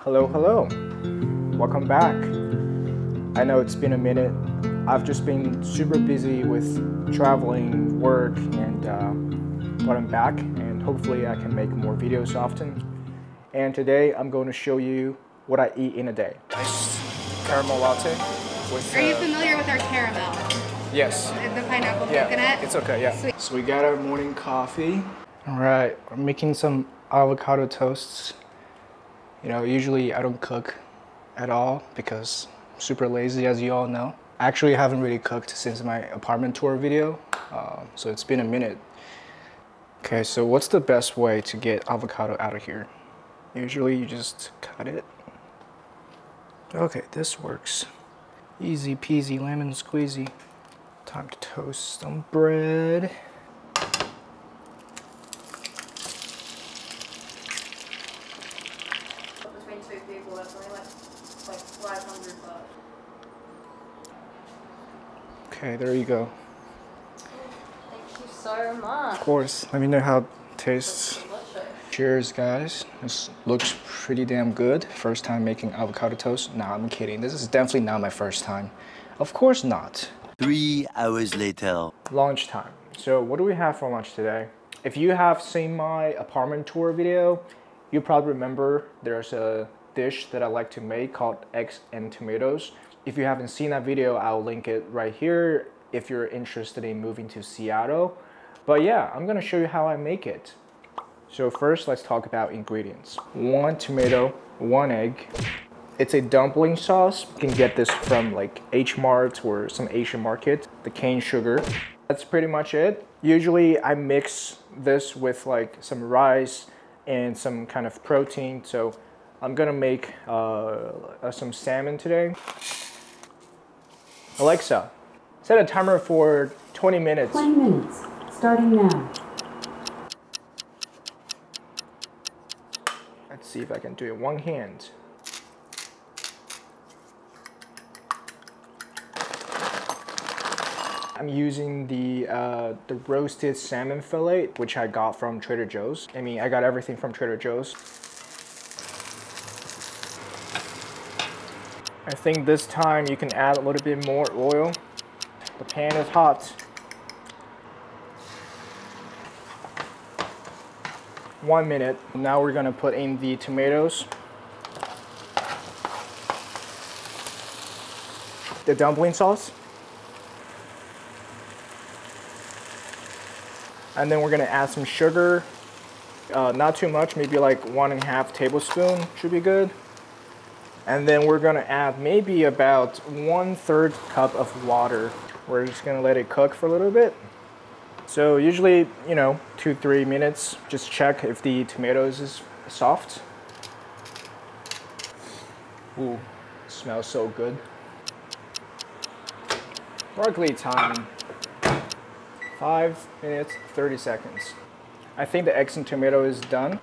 Hello, hello. Welcome back. I know it's been a minute. I've just been super busy with traveling, work, and but I'm back, and hopefully I can make more videos often. And today I'm going to show you what I eat in a day. Iced caramel latte with... Are you familiar with our caramel? Yes. The pineapple Yeah, coconut? it's okay, yeah. Sweet. So we got our morning coffee. All right, I'm making some avocado toasts. You know, usually I don't cook at all because I'm super lazy, as you all know. I actually haven't really cooked since my apartment tour video, so it's been a minute. Okay, so what's the best way to get avocado out of here? Usually you just cut it. Okay, this works. Easy peasy lemon squeezy. Time to toast some bread. Between two people, that's only like $500. Okay, there you go. Thank you so much. Of course. Let me know how it tastes. Delicious. Cheers, guys. This looks pretty damn good. First time making avocado toast? Nah, I'm kidding. This is definitely not my first time. Of course not. 3 hours later. Lunchtime. So what do we have for lunch today? If you have seen my apartment tour video, you probably remember there's a dish that I like to make called eggs and tomatoes. If you haven't seen that video, I'll link it right here if you're interested in moving to Seattle. But yeah, I'm gonna show you how I make it. So first, let's talk about ingredients. 1 tomato, 1 egg. It's a dumpling sauce. You can get this from like H Mart or some Asian market. The cane sugar. That's pretty much it. Usually I mix this with like some rice and some kind of protein. So I'm gonna make some salmon today. Alexa, set a timer for 20 minutes. 20 minutes, starting now. Let's see if I can do it one hand. I'm using the roasted salmon fillet, which I got from Trader Joe's. I mean, I got everything from Trader Joe's. I think this time you can add a little bit more oil. The pan is hot. 1 minute. Now we're gonna put in the tomatoes, the dumpling sauce, and then we're gonna add some sugar. Not too much, maybe like 1.5 tablespoons should be good. And then we're gonna add maybe about 1/3 cup of water. We're just gonna let it cook for a little bit. So usually, you know, 2-3 minutes. Just check if the tomatoes is soft. Ooh, smells so good. Roughly time, 5 minutes, 30 seconds. I think the eggs and tomato is done.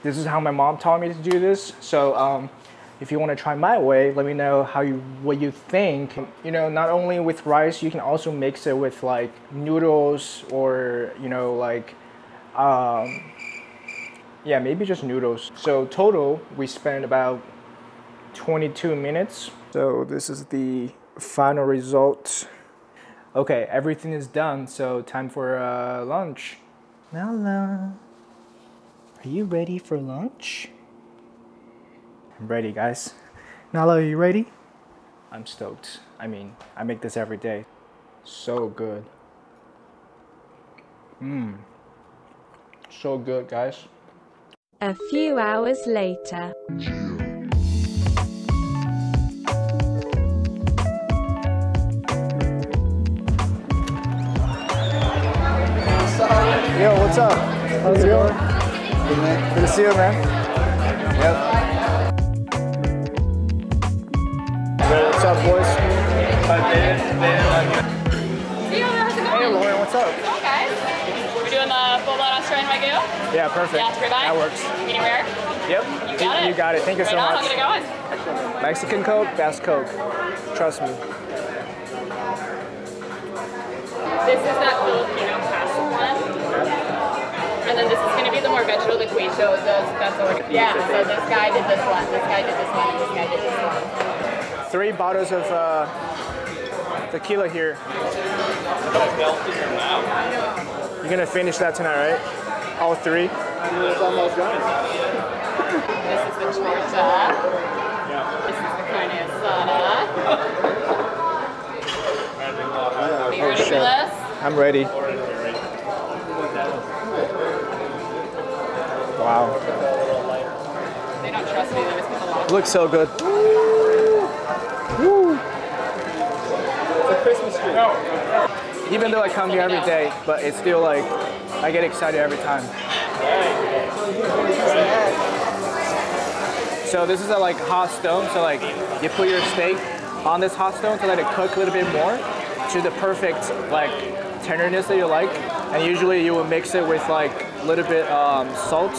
This is how my mom taught me to do this. So if you want to try my way, let me know what you think. You know, not only with rice, you can also mix it with like noodles or, you know, like, yeah, maybe just noodles. So total, we spent about 22 minutes. So this is the final result. Okay, everything is done, so time for lunch. Nala, are you ready for lunch? I'm ready, guys. Nala, are you ready? I'm stoked. I mean, I make this every day. So good. So good, guys. A few hours later. Yo, what's up? How's it going? Good, man. Good to see you, man. Yep. Yo, what's up, boys? Hey, how's it going? Hey, Lauren, what's up? Hello, guys. We're doing the full-blown Australian Wagyu. Yeah, perfect. Yeah, ribeye. That works. Medium rare. Yep. You got it. You got it. Thank you so Right on, much. I'll get it going. Mexican Coke, best Coke. Trust me. This is that Filipino pasta one. And and then this is gonna be the more vegetable liquid. So that's all. Yeah. So this guy did this one. This guy did this one. And this guy did this one. 3 bottles of tequila here. You're gonna finish that tonight, right? All 3? It's almost done. This is the torta. This is the carne asada. Are you ready for this? I'm ready. Wow. They don't trust me. They always put the lot. Looks so good. Woo. Even though I come here every day, but it's still like, I get excited every time. So this is a like hot stone, so like you put your steak on this hot stone to let it cook a little bit more to the perfect like tenderness that you like. And usually you will mix it with like a little bit salt.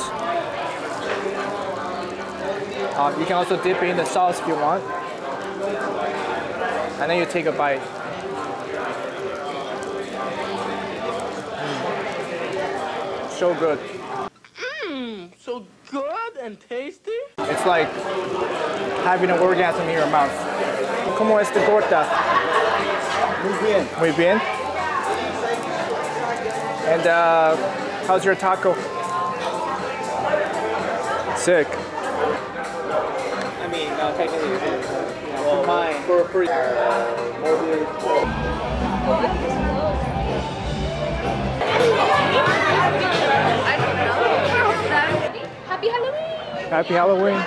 You can also dip it in the sauce if you want. And then you take a bite. So good. So good and tasty. It's like having an orgasm in your mouth. ¿Cómo es tu torta? Muy bien. Muy bien. And how's your taco? Sick. I mean, no, technically, for mine, for free. Happy Halloween! Happy Halloween.